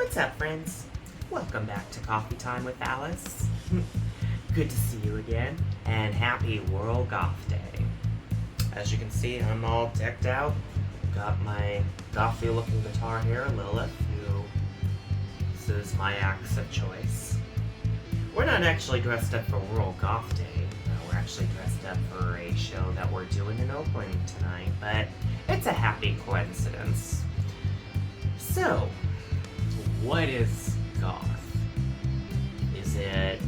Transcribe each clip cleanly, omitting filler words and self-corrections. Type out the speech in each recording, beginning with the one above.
What's up, friends? Welcome back to Coffee Time with Alice. Good to see you again, and happy World Goth Day. As you can see, I'm all decked out. Got my gothy looking guitar here, Lilith, who this is my axe of choice. We're not actually dressed up for World Goth Day. We're actually dressed up for a show that we're doing in Oakland tonight, but it's a happy coincidence. So, what is goth? Is it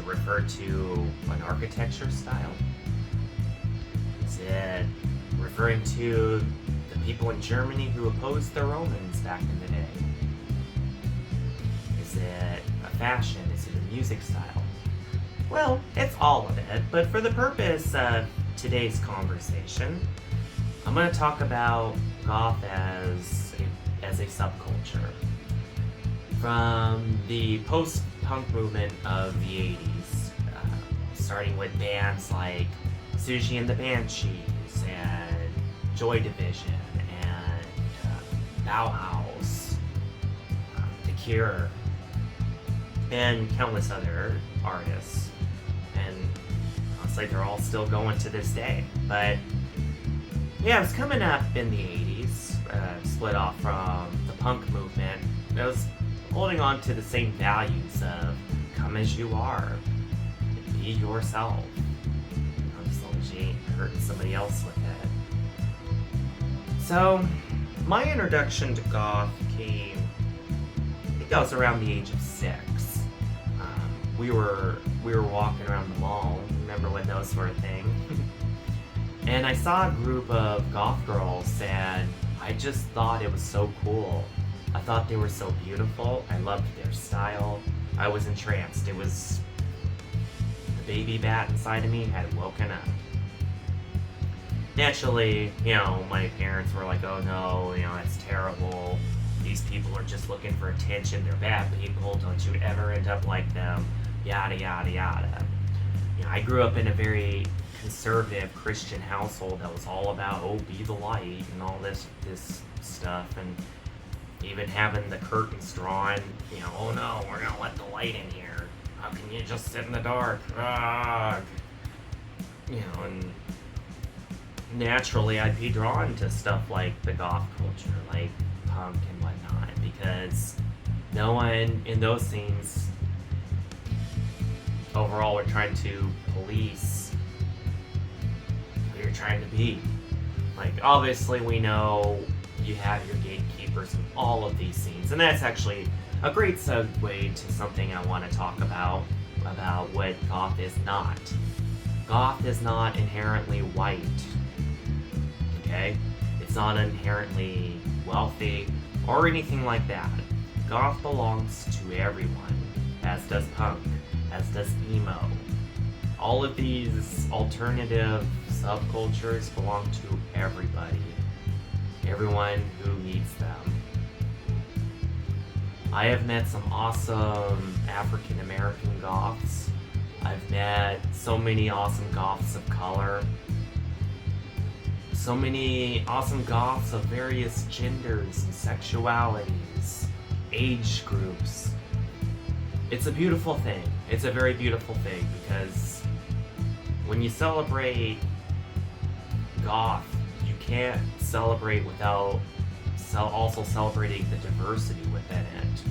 referred to an architecture style? Is it referring to the people in Germany who opposed the Romans back in the day? Is it a fashion? Is it a music style? Well, it's all of it, but for the purpose of today's conversation, I'm going to talk about goth as a subculture. From the post-punk movement of the 80s, starting with bands like Susie and the Banshees and Joy Division and Bauhaus, The Cure, and countless other artists. And honestly, they're all still going to this day. But yeah, it was coming up in the 80s, split off from the punk movement. It was holding on to the same values of come as you are, be yourself, as long as you ain't hurting somebody else with it. So, my introduction to goth came, I think I was around the age of 6. We were walking around the mall, remember when those were a thing? And I saw a group of goth girls, and I just thought it was so cool. I thought they were so beautiful. I loved their style. I was entranced. It was the baby bat inside of me had woken up. Naturally, my parents were like, oh no, that's terrible. These people are just looking for attention. They're bad people. Don't you ever end up like them. Yada, yada, yada. I grew up in a very conservative Christian household that was all about, be the light and all this stuff, and even having the curtains drawn, oh no, we're gonna let the light in here. How can you just sit in the dark? And naturally I'd be drawn to stuff like the goth culture, like punk and whatnot, because no one in those scenes overall were trying to police who you're trying to be. Like, obviously we know you have your gatekeepers in all of these scenes, and that's actually a great segue to something I want to talk about what goth is not. Goth is not inherently white, okay? It's not inherently wealthy or anything like that. Goth belongs to everyone, as does punk, as does emo. All of these alternative subcultures belong to everybody. Everyone who needs them. I have met some awesome African American goths. I've met so many awesome goths of color. So many awesome goths of various genders and sexualities, age groups. It's a beautiful thing. It's a very beautiful thing, because when you celebrate goth, you can't celebrate without also celebrating the diversity within it.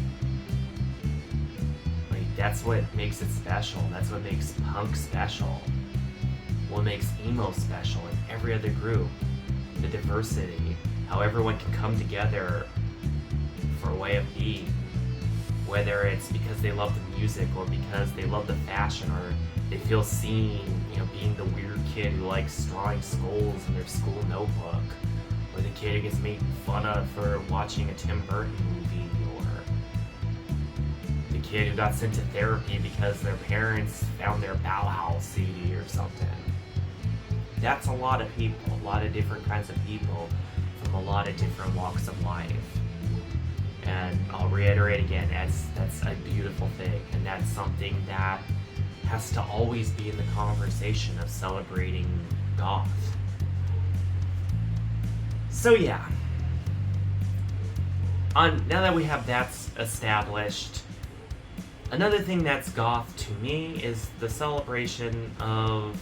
Like, that's what makes it special. That's what makes punk special. What makes emo special, and every other group. The diversity. How everyone can come together for a way of being. Whether it's because they love the music, or because they love the fashion, or they feel seen, being the weird kid who likes drawing skulls in their school notebook, or the kid who gets made fun of for watching a Tim Burton movie, or the kid who got sent to therapy because their parents found their Bauhaus CD or something. That's a lot of people, a lot of different kinds of people from a lot of different walks of life. And I'll reiterate again, that's a beautiful thing, and that's something that has to always be in the conversation of celebrating goth. So yeah, now that we have that established, another thing that's goth to me is the celebration of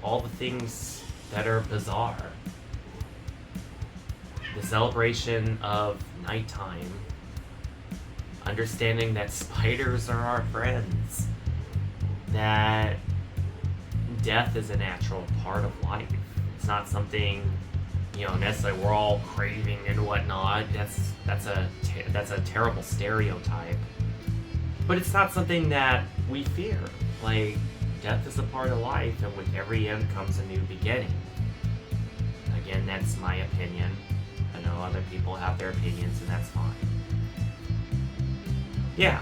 all the things that are bizarre. The celebration of nighttime. Understanding that spiders are our friends. That death is a natural part of life. It's not something, necessarily we're all craving and whatnot. That's a terrible stereotype. But it's not something that we fear. Like, death is a part of life, and with every end comes a new beginning. Again, that's my opinion. I know other people have their opinions, and that's fine. Yeah,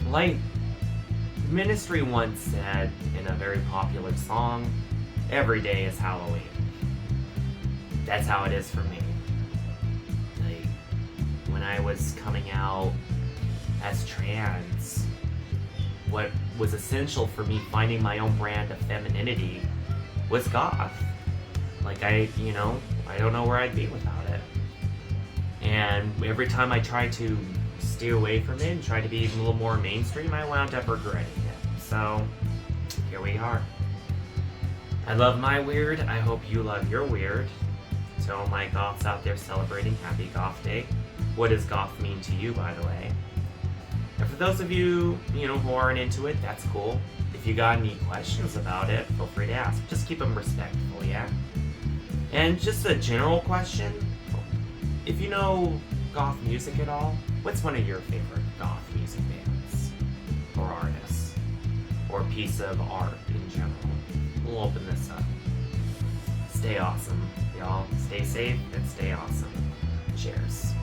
like Ministry once said in a very popular song, every day is Halloween. That's how it is for me. Like, when I was coming out as trans, what was essential for me finding my own brand of femininity was goth. Like, I don't know where I'd be without it. And every time I tried to steer away from it and try to be a little more mainstream, I wound up regretting it. So, here we are. I love my weird. I hope you love your weird. To all my goths out there celebrating, happy Goth Day. What does goth mean to you, by the way? And for those of you, who aren't into it, that's cool. If you got any questions about it, feel free to ask. Just keep them respectful, yeah? And just a general question. If you know goth music at all, what's one of your favorite goth music bands? Or artists? Or piece of art in general? We'll open this up. Stay awesome, y'all. Stay safe and stay awesome. Cheers.